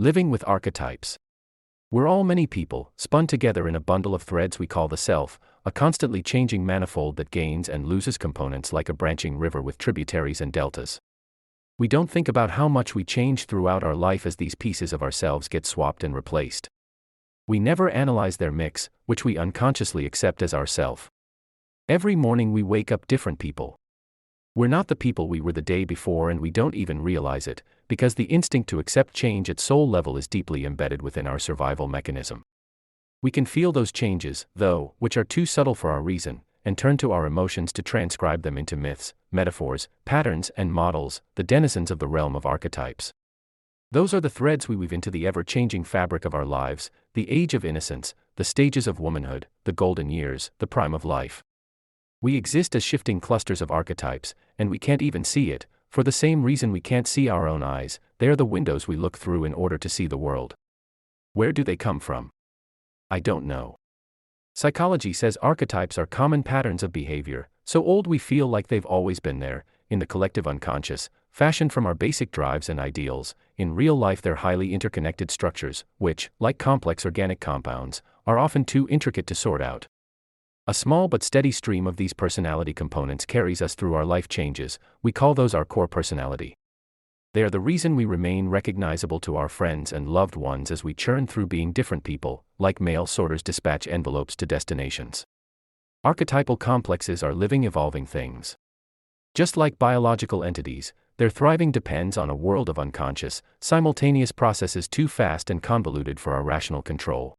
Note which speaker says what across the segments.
Speaker 1: Living with archetypes. We're all many people, spun together in a bundle of threads we call the self, a constantly changing manifold that gains and loses components like a branching river with tributaries and deltas. We don't think about how much we change throughout our life as these pieces of ourselves get swapped and replaced. We never analyze their mix, which we unconsciously accept as ourself. Every morning we wake up different people. We're not the people we were the day before, and we don't even realize it, because the instinct to accept change at soul level is deeply embedded within our survival mechanism. We can feel those changes, though, which are too subtle for our reason, and turn to our emotions to transcribe them into myths, metaphors, patterns, and models, the denizens of the realm of archetypes. Those are the threads we weave into the ever-changing fabric of our lives, the age of innocence, the stages of womanhood, the golden years, the prime of life. We exist as shifting clusters of archetypes, and we can't even see it, for the same reason we can't see our own eyes. They are the windows we look through in order to see the world. Where do they come from? I don't know. Psychology says archetypes are common patterns of behavior, so old we feel like they've always been there, in the collective unconscious, fashioned from our basic drives and ideals. In real life they're highly interconnected structures, which, like complex organic compounds, are often too intricate to sort out. A small but steady stream of these personality components carries us through our life changes. We call those our core personality. They are the reason we remain recognizable to our friends and loved ones as we churn through being different people, like mail sorters dispatch envelopes to destinations. Archetypal complexes are living, evolving things. Just like biological entities, their thriving depends on a world of unconscious, simultaneous processes too fast and convoluted for our rational control.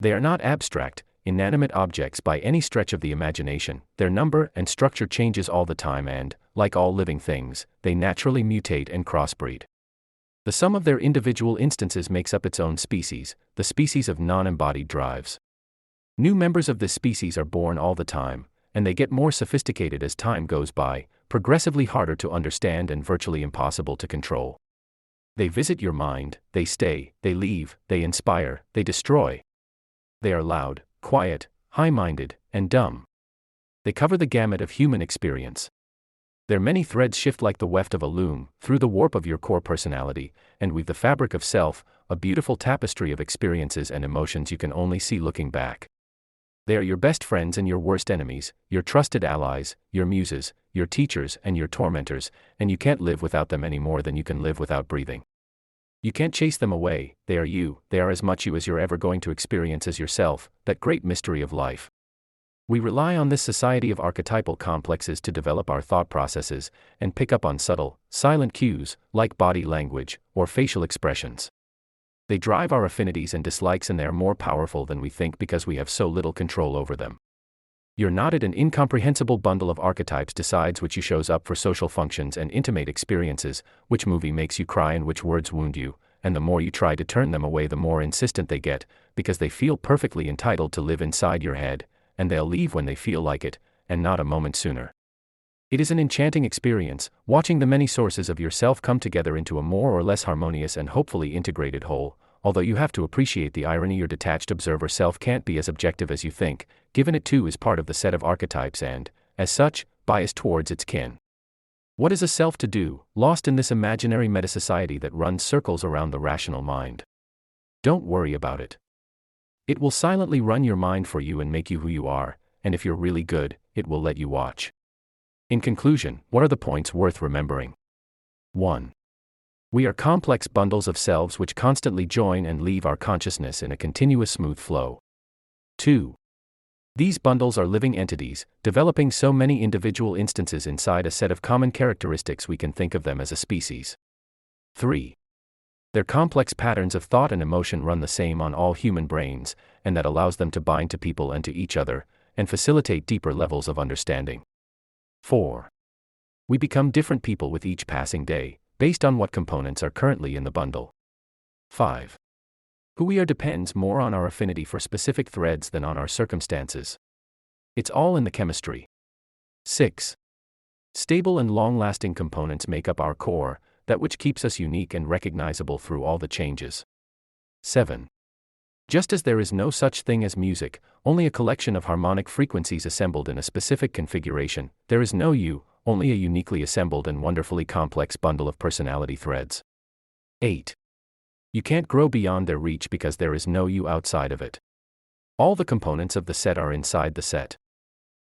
Speaker 1: They are not abstract, inanimate objects by any stretch of the imagination. Their number and structure changes all the time and, like all living things, they naturally mutate and crossbreed. The sum of their individual instances makes up its own species, the species of non-embodied drives. New members of this species are born all the time, and they get more sophisticated as time goes by, progressively harder to understand and virtually impossible to control. They visit your mind, they stay, they leave, they inspire, they destroy. They are loud, quiet, high-minded, and dumb. They cover the gamut of human experience. Their many threads shift like the weft of a loom, through the warp of your core personality, and weave the fabric of self, a beautiful tapestry of experiences and emotions you can only see looking back. They are your best friends and your worst enemies, your trusted allies, your muses, your teachers and your tormentors, and you can't live without them any more than you can live without breathing. You can't chase them away. They are you, they are as much you as you're ever going to experience as yourself, that great mystery of life. We rely on this society of archetypal complexes to develop our thought processes, and pick up on subtle, silent cues, like body language, or facial expressions. They drive our affinities and dislikes, and they are more powerful than we think because we have so little control over them. Your knotted and incomprehensible bundle of archetypes decides which you shows up for social functions and intimate experiences, which movie makes you cry and which words wound you, and the more you try to turn them away the more insistent they get, because they feel perfectly entitled to live inside your head, and they'll leave when they feel like it, and not a moment sooner. It is an enchanting experience, watching the many sources of yourself come together into a more or less harmonious and hopefully integrated whole, although you have to appreciate the irony your detached observer self can't be as objective as you think, given it too is part of the set of archetypes and, as such, biased towards its kin. What is a self to do, lost in this imaginary metasociety that runs circles around the rational mind? Don't worry about it. It will silently run your mind for you and make you who you are, and if you're really good, it will let you watch. In conclusion, what are the points worth remembering? 1. We are complex bundles of selves which constantly join and leave our consciousness in a continuous smooth flow. 2. These bundles are living entities, developing so many individual instances inside a set of common characteristics we can think of them as a species. 3. Their complex patterns of thought and emotion run the same on all human brains, and that allows them to bind to people and to each other, and facilitate deeper levels of understanding. 4. We become different people with each passing day, based on what components are currently in the bundle. 5. Who we are depends more on our affinity for specific threads than on our circumstances. It's all in the chemistry. 6. Stable and long-lasting components make up our core, that which keeps us unique and recognizable through all the changes. 7. Just as there is no such thing as music, only a collection of harmonic frequencies assembled in a specific configuration, there is no you, only a uniquely assembled and wonderfully complex bundle of personality threads. 8. You can't grow beyond their reach because there is no you outside of it. All the components of the set are inside the set.